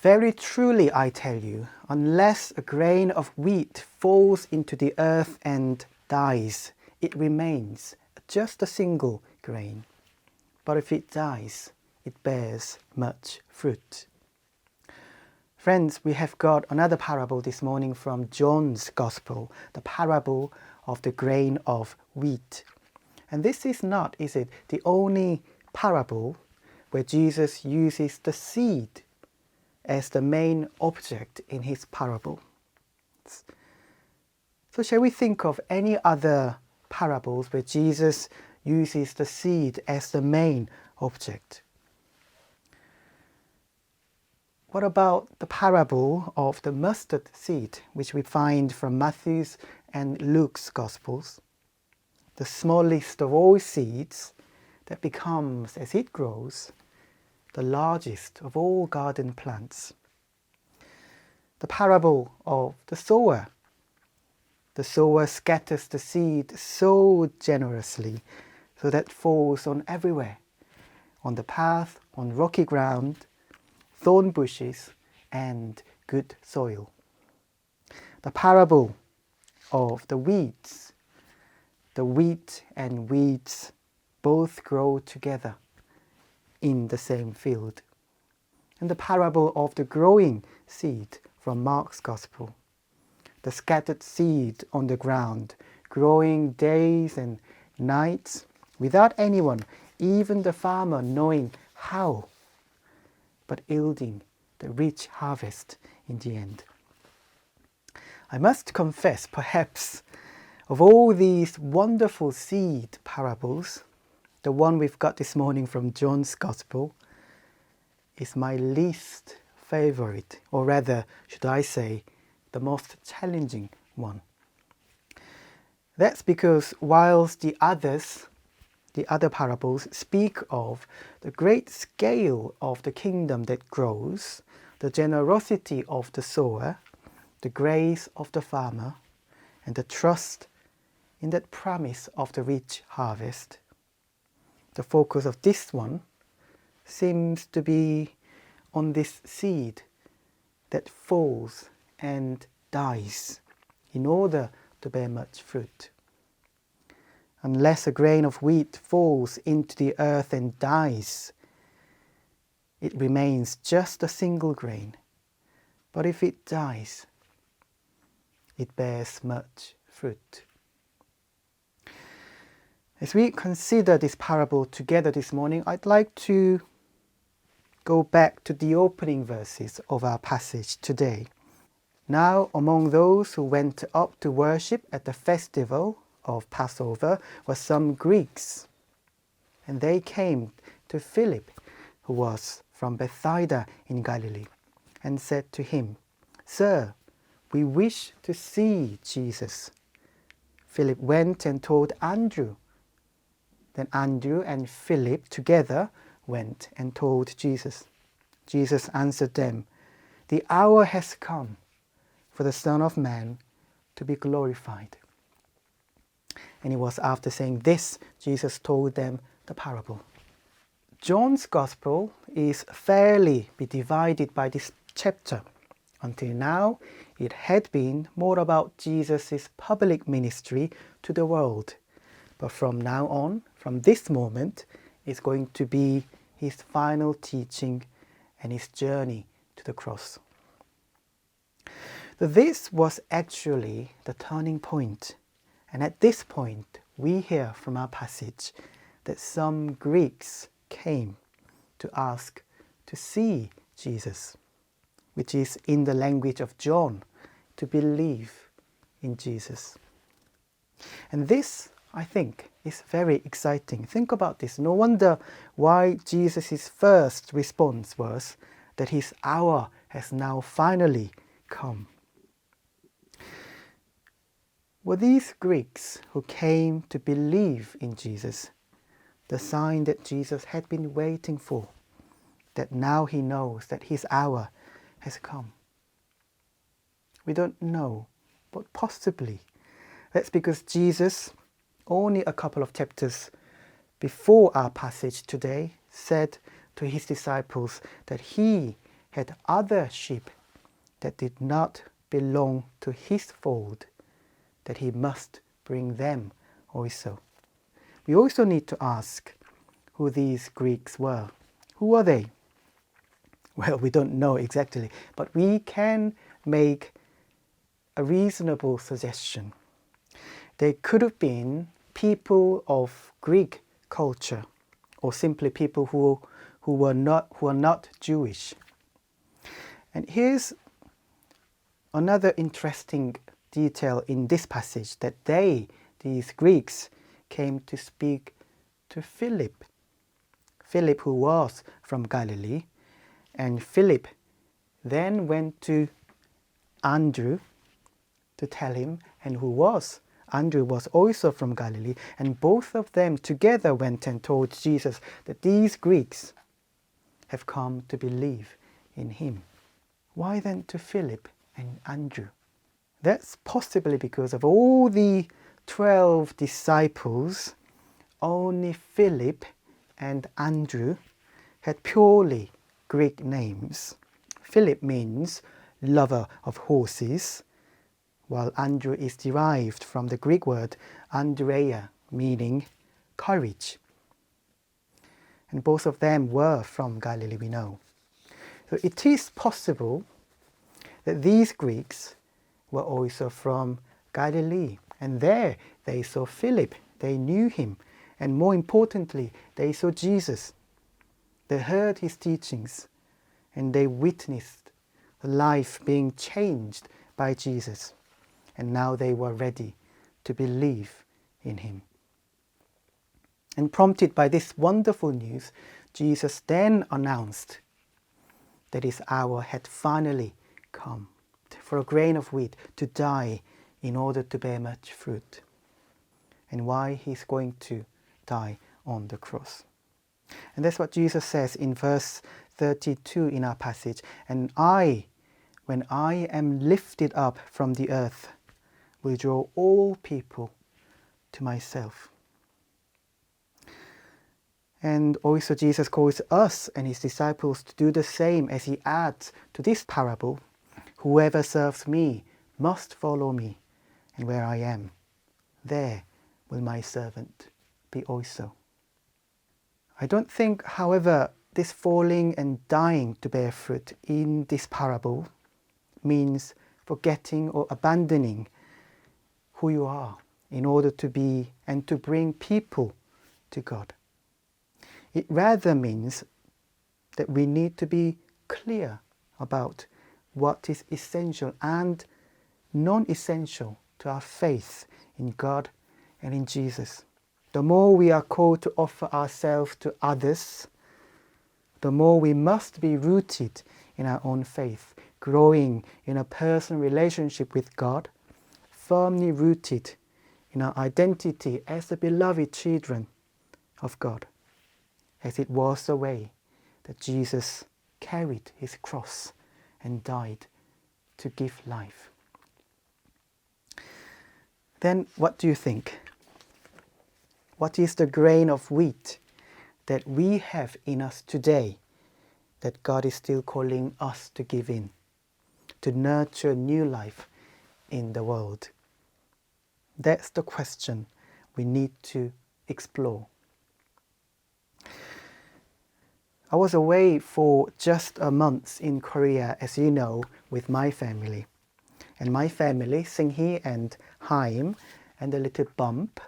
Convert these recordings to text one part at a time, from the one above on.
Very truly I tell you, unless a grain of wheat falls into the earth and dies, it remains just a single grain. But if it dies, it bears much fruit. Friends, we have got another parable this morning from John's Gospel, the parable of the grain of wheat. And this is not, is it, the only parable where Jesus uses the seed as the main object in his parable. So shall we think of any other parables where Jesus uses the seed as the main object? What about the parable of the mustard seed, which we find from Matthew's and Luke's Gospels? The smallest of all seeds that becomes, as it grows, the largest of all garden plants. The parable of the sower. The sower scatters the seed so generously so that it falls on everywhere, on the path, on rocky ground, thorn bushes and good soil. The parable of the weeds. The wheat and weeds both grow together in the same field. And the parable of the growing seed from Mark's Gospel. The scattered seed on the ground, growing days and nights without anyone, even the farmer, knowing how, but yielding the rich harvest in the end. I must confess, perhaps, of all these wonderful seed parables, the one we've got this morning from John's Gospel is my least favorite, or rather, should I say, the most challenging one. That's because whilst the other parables speak of the great scale of the kingdom that grows, the generosity of the sower, the grace of the farmer, and the trust in that promise of the rich harvest, the focus of this one seems to be on this seed that falls and dies in order to bear much fruit. Unless a grain of wheat falls into the earth and dies, it remains just a single grain. But if it dies, it bears much fruit. As we consider this parable together this morning, I'd like to go back to the opening verses of our passage today. Now, among those who went up to worship at the festival of Passover were some Greeks, and they came to Philip, who was from Bethsaida in Galilee, and said to him, "Sir, we wish to see Jesus." Philip went and told Andrew. Then Andrew and Philip together went and told Jesus. Jesus answered them, "The hour has come for the Son of Man to be glorified." And it was after saying this, Jesus told them the parable. John's Gospel is fairly divided by this chapter. Until now, it had been more about Jesus' public ministry to the world. But from now on, from this moment, it's going to be his final teaching and his journey to the cross. So this was actually the turning point. And at this point, we hear from our passage that some Greeks came to ask to see Jesus, which is in the language of John, to believe in Jesus. And this, I think, is very exciting. Think about this. No wonder why Jesus' first response was that his hour has now finally come. Were these Greeks who came to believe in Jesus the sign that Jesus had been waiting for, that now he knows that his hour has come? We don't know, but possibly that's because Jesus, only a couple of chapters before our passage today, said to his disciples that he had other sheep that did not belong to his fold, that he must bring them also. We also need to ask who these Greeks were. Who were they? Well, we don't know exactly, but we can make a reasonable suggestion. They could have been people of Greek culture, or simply people who are not Jewish. And here's another interesting detail in this passage, that these Greeks, came to speak to Philip. Philip, who was from Galilee, and Philip then went to Andrew to tell him, and Andrew was also from Galilee, and both of them together went and told Jesus that these Greeks have come to believe in him. Why then to Philip and Andrew? That's possibly because of all the 12 disciples, only Philip and Andrew had purely Greek names. Philip means lover of horses, while Andrew is derived from the Greek word andreia, meaning courage. And both of them were from Galilee, we know. So it is possible that these Greeks were also from Galilee, and there they saw Philip, they knew him, and more importantly, they saw Jesus. They heard his teachings, and they witnessed the life being changed by Jesus, and now they were ready to believe in him. And prompted by this wonderful news, Jesus then announced that his hour had finally come for a grain of wheat to die in order to bear much fruit, and why he's going to die on the cross. And that's what Jesus says in verse 32 in our passage. And I, when I am lifted up from the earth, will draw all people to myself. And also Jesus calls us and his disciples to do the same, as he adds to this parable, whoever serves me must follow me, and where I am, there will my servant be also. I don't think, however, this falling and dying to bear fruit in this parable means forgetting or abandoning who you are in order to be and to bring people to God. It rather means that we need to be clear about what is essential and non-essential to our faith in God and in Jesus. The more we are called to offer ourselves to others, the more we must be rooted in our own faith, growing in a personal relationship with God, firmly rooted in our identity as the beloved children of God, as it was the way that Jesus carried his cross and died to give life. Then what do you think? What is the grain of wheat that we have in us today that God is still calling us to give in, to nurture new life in the world? That's the question we need to explore. I was away for just a month in Korea, as you know, with my family. And my family, Sing-hee and Haim, and the little Bump,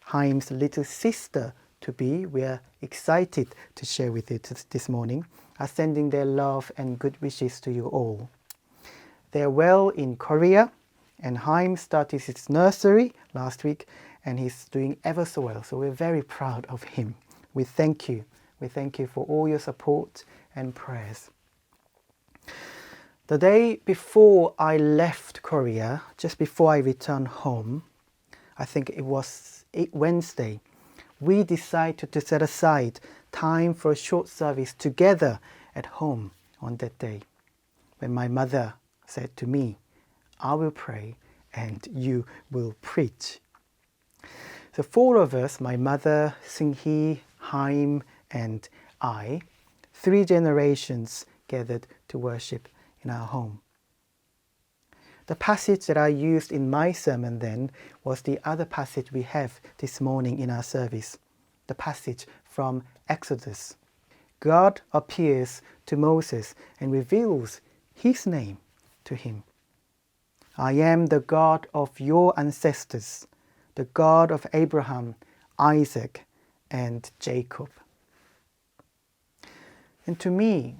Haim's little sister-to-be, we are excited to share with you this morning, are sending their love and good wishes to you all. They are well in Korea, and Haim started his nursery last week, and he's doing ever so well. So we're very proud of him. We thank you. We thank you for all your support and prayers. The day before I left Korea, just before I returned home, I think it was Wednesday, we decided to set aside time for a short service together at home on that day, when my mother said to me, I will pray and you will preach. So 4 of us, my mother, Sing-hee, Haim, and I, 3 generations, gathered to worship in our home. The passage that I used in my sermon then was the other passage we have this morning in our service, the passage from Exodus. God appears to Moses and reveals his name to him. I am the God of your ancestors, the God of Abraham, Isaac, and Jacob. And to me,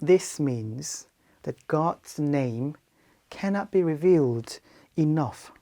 this means that God's name cannot be revealed enough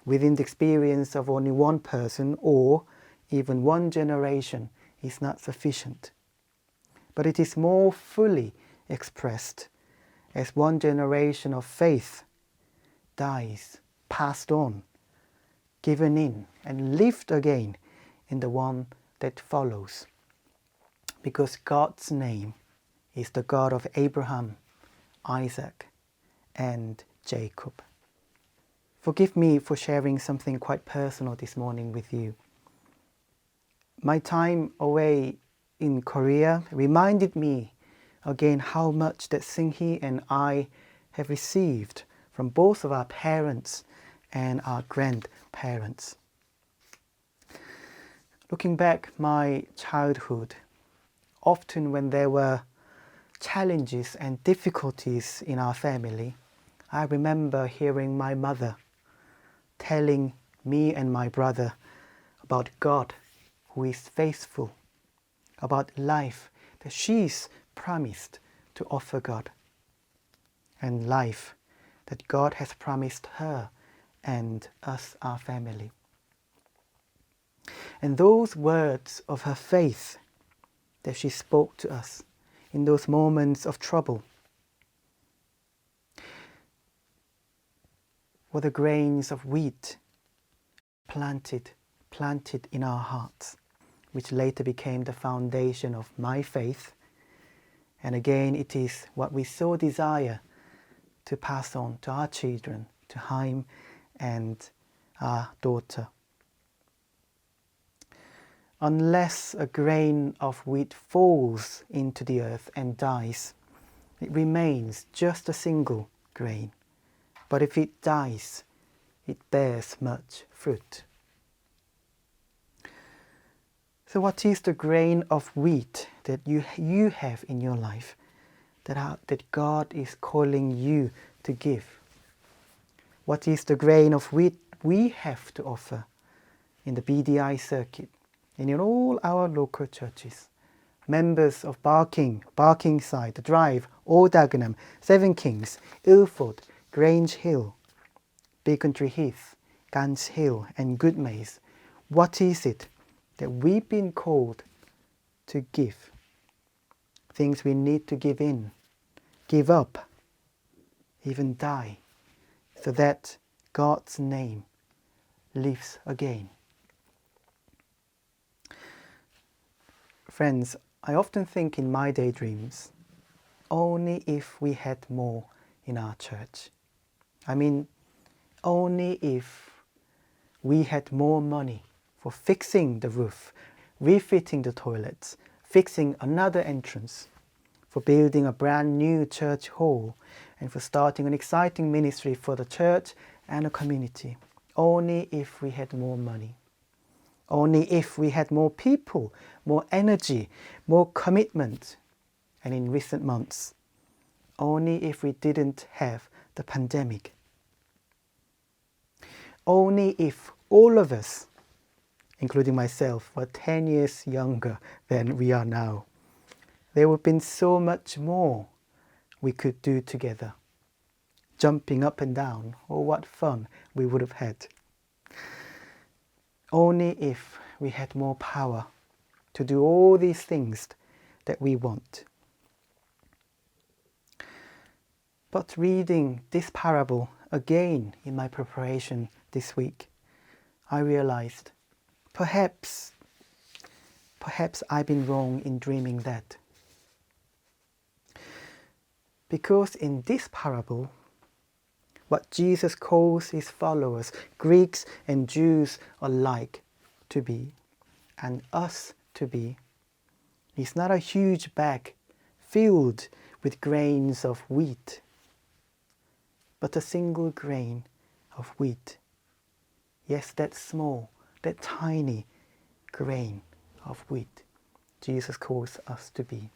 within the experience of only one person, or even one generation is not sufficient. But it is more fully expressed as one generation of faith dies, passed on, given in, and lived again in the one that follows. Because God's name is the God of Abraham, Isaac, and Jacob. Forgive me for sharing something quite personal this morning with you. My time away in Korea reminded me again how much that Sing-hee and I have received from both of our parents and our grandparents. Looking back my childhood, often when there were challenges and difficulties in our family, I remember hearing my mother telling me and my brother about God who is faithful, about life that she's promised to offer God, and life that God has promised her and us, our family. And those words of her faith that she spoke to us in those moments of trouble were the grains of wheat planted in our hearts, which later became the foundation of my faith. And again, it is what we so desire to pass on to our children, to Haim and our daughter. Unless a grain of wheat falls into the earth and dies, it remains just a single grain. But if it dies, it bears much fruit. So what is the grain of wheat that you have in your life that God is calling you to give? What is the grain of wheat we have to offer in the BDI circuit and in all our local churches? Members of Barkingside, The Drive, Old Dagenham, Seven Kings, Ilford, Grange Hill, Beacon-tree Heath, Gantshill and Goodmays. What is it that we've been called to give? Things we need to give in, give up, even die, so that God's name lives again. Friends, I often think in my daydreams, only if we had more in our church. I mean, only if we had more money for fixing the roof, refitting the toilets, fixing another entrance, for building a brand new church hall, and for starting an exciting ministry for the church and the community. Only if we had more money. Only if we had more people, more energy, more commitment. And in recent months, only if we didn't have the pandemic. Only if all of us, including myself, were 10 years younger than we are now. There would have been so much more we could do together. Jumping up and down, oh what fun we would have had. Only if we had more power to do all these things that we want. But reading this parable again in my preparation this week, I realized perhaps I've been wrong in dreaming that. Because in this parable, what Jesus calls his followers, Greeks and Jews alike, to be, and us to be, is not a huge bag filled with grains of wheat. But a single grain of wheat, yes, that small, that tiny grain of wheat, Jesus calls us to be.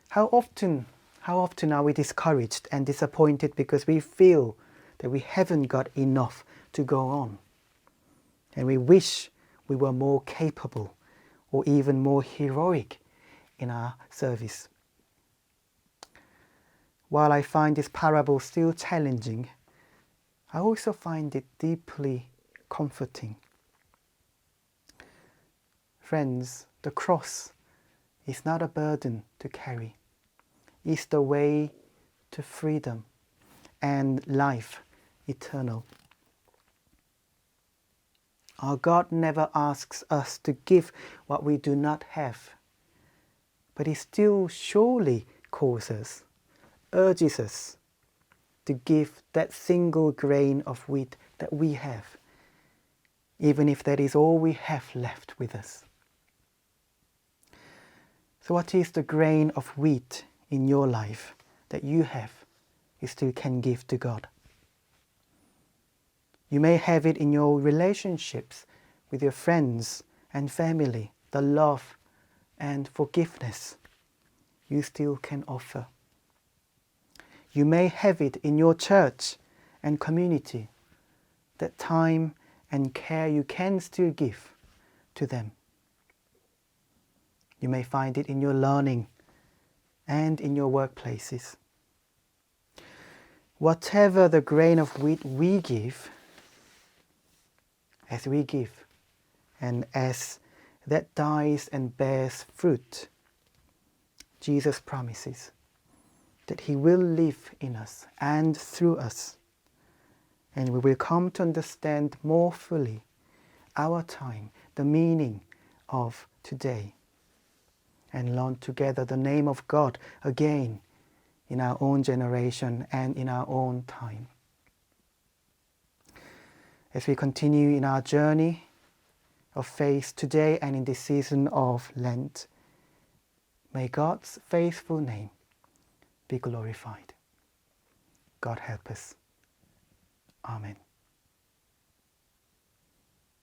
How often are we discouraged and disappointed because we feel that we haven't got enough to go on, and we wish we were more capable or even more heroic in our service. While I find this parable still challenging, I also find it deeply comforting. Friends, the cross is not a burden to carry. It's the way to freedom and life eternal. Our God never asks us to give what we do not have, but He still surely calls us, urges us to give that single grain of wheat that we have, even if that is all we have left with us. So what is the grain of wheat in your life that you have, you still can give to God? You may have it in your relationships with your friends and family, the love and forgiveness you still can offer. You may have it in your church and community, that time and care you can still give to them. You may find it in your learning and in your workplaces. Whatever the grain of wheat we give, as we give, and as that dies and bears fruit, Jesus promises that He will live in us and through us, and we will come to understand more fully our time, the meaning of today, and learn together the name of God again in our own generation and in our own time. As we continue in our journey of faith today and in this season of Lent, may God's faithful name be glorified. God help us. Amen.